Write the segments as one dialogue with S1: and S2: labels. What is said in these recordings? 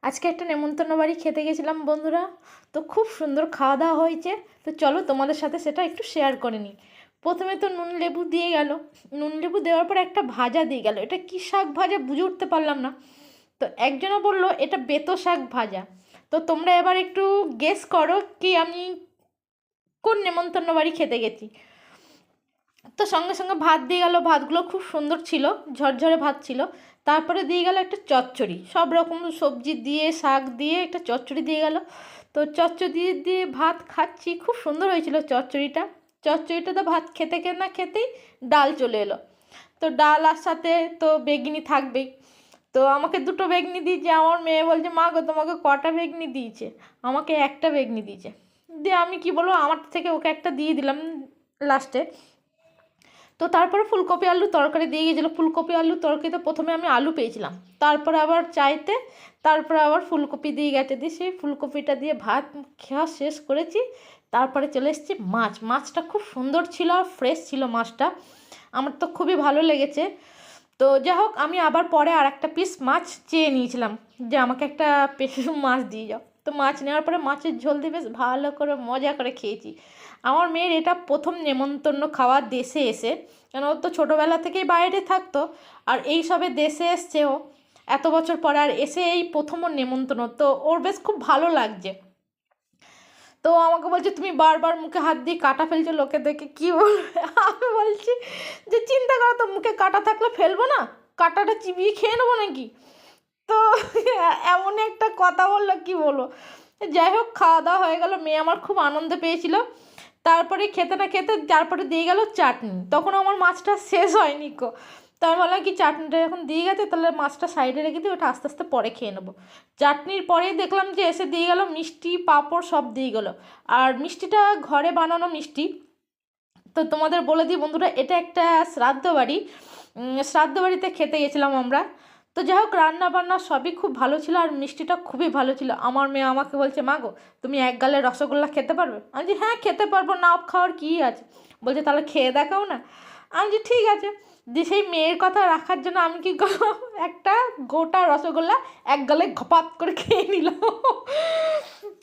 S1: আজকে একটা নেমন্তন্ন বাড়ি খেতে গেছিলাম বন্ধুরা। তো খুব সুন্দর খাওয়া দাওয়া হয়েছে। তো চলো তোমাদের সাথে সেটা একটু শেয়ার করে নিই। প্রথমে তো নুন লেবু দিয়ে গেল। নুন লেবু দেওয়ার পর একটা ভাজা দিয়ে গেল। এটা কী শাক ভাজা বুঝে উঠতে পারলাম না। তো একজনও বললো এটা বেতো শাক ভাজা। তো তোমরা এবার একটু গেস করো কি আমি কোন নেমন্তন্ন বাড়ি খেতে গেছি। তো সঙ্গে সঙ্গে ভাত দিয়ে গেল। ভাতগুলো খুব সুন্দর ছিল, ঝরঝরে ভাত ছিল। তারপরে দিয়ে গেল একটা চচ্চড়ি, সব রকম সবজি দিয়ে শাক দিয়ে একটা চচ্চড়ি দিয়ে গেল। তো চচ্চড়ি দিয়ে দিয়ে ভাত খাচ্ছি, খুব সুন্দর হয়েছিল চচ্চড়িটা। চচ্চড়িটা তো ভাত খেতে না খেতেই ডাল চলে এলো। তো ডাল আর সাথে তো বেগনি থাকবেই। তো আমাকে দুটো বেগনি দিয়েছে। আমার মেয়ে বলছে, মা গো তোমাকে কটা বেগনি দিয়েছে? আমাকে একটা বেগনি দিয়েছে। দিয়ে আমি কি বলবো, আমার থেকে ওকে একটা দিয়ে দিলাম লাস্টে। তো তারপরে ফুলকপি আলু তরকারি দিয়ে গিয়েছিলো। ফুলকপি আলু তরকারিতে প্রথমে আমি আলু পেয়েছিলাম, তারপরে আবার চাইতে তারপরে আবার ফুলকপি দিয়ে গেছে। দিয়ে সেই ফুলকপিটা দিয়ে ভাত খাওয়া শেষ করেছি। তারপরে চলে এসেছি মাছটা খুব সুন্দর ছিল আর ফ্রেশ ছিল মাছটা। আমার তো খুবই ভালো লেগেছে। তো যাই হোক, আমি আবার পরে আর একটা পিস মাছ চেয়ে নিয়েছিলাম যে আমাকে একটা পিস মাছ দিয়ে যাও। তো মাছ নেওয়ার পরে মাছের ঝোল দিয়ে বেশ ভালো করে মজা করে খেয়েছি। আমার মেয়ের এটা প্রথম নেমন্তন্ন খাওয়া দেশে এসে, কেন ও তো ছোটোবেলা থেকেই বাইরে থাকতো। আর এই সবে দেশে এসছে ও এত বছর পরে, আর এসে এই প্রথম ওর নেমন্তন্ন। তো ওর বেশ খুব ভালো লাগছে। তো আমাকে বলছে তুমি বারবার মুখে হাত দিয়ে কাটা ফেলছো, লোকে দেখে কী বলবে। আমি বলছি যে চিন্তা করো তো, মুখে কাটা থাকলে ফেলবো না, কাটাটা চিবিয়ে খেয়ে নেবো নাকি? তো এমন একটা কথা বললো, কি বলবো। যাই হোক, খাওয়া দাওয়া হয়ে গেল। মেয়ে আমার খুব আনন্দ পেয়েছিল। তারপরে খেতে না খেতে তারপরে দিয়ে গেল চাটনি। তখন আমার মাছটা শেষ হয়নি কো। তো আমি বললাম কি, চাটনিটা যখন দিয়ে গেছে তাহলে মাছটা সাইডে রেখে দিই, ওটা আস্তে আস্তে পরে খেয়ে নেবো। চাটনির পরেই দেখলাম যে এসে দিয়ে গেল মিষ্টি, পাঁপড় সব দিয়ে গেলো। আর মিষ্টিটা ঘরে বানানো মিষ্টি। তো তোমাদের বলে দিই বন্ধুরা, এটা একটা শ্রাদ্ধ বাড়ি। শ্রাদ্ধ বাড়িতে খেতে গেছিলাম আমরা। তো যাই হোক, রান্না বান্না সবই খুব ভালো ছিল আর মিষ্টিটা খুবই ভালো ছিল। আমার মেয়ে আমাকে বলছে, মা গো তুমি এক গালে রসগোল্লা খেতে পারবে? আমি বলছি হ্যাঁ খেতে পারবো, না খাওয়ার কী আছে। বলছে তাহলে খেয়ে দেখাও না। আমি বলছি ঠিক আছে। যে সেই মেয়ের কথা রাখার জন্য আমি কি করলাম, একটা গোটা রসগোল্লা এক গালে ঘপাত করে খেয়ে নিলাম।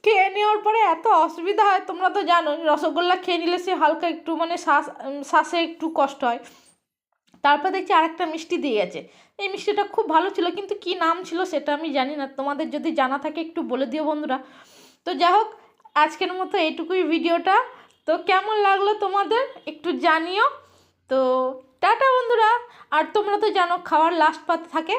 S1: খেয়ে নেওয়ার পরে এত অসুবিধা হয়, তোমরা তো জানো রসগোল্লা খেয়ে নিলে সে হালকা একটু মানে শ্বাসে একটু কষ্ট হয়। তারপর দেখছি আরেকটা মিষ্টি দিয়ে গেছে। এই মিষ্টিটা খুব ভালো ছিল, কিন্তু কি নাম ছিল সেটা আমি জানি না। তোমাদের যদি জানা থাকে একটু বলে দিও বন্ধুরা। তো যাই হোক, আজকের মতো এইটুকুই ভিডিওটা। তো কেমন লাগলো তোমাদের একটু জানিও। তো টাটা বন্ধুরা। আর তোমরা তো জানো খাওয়ার লাস্ট পাতে থাকে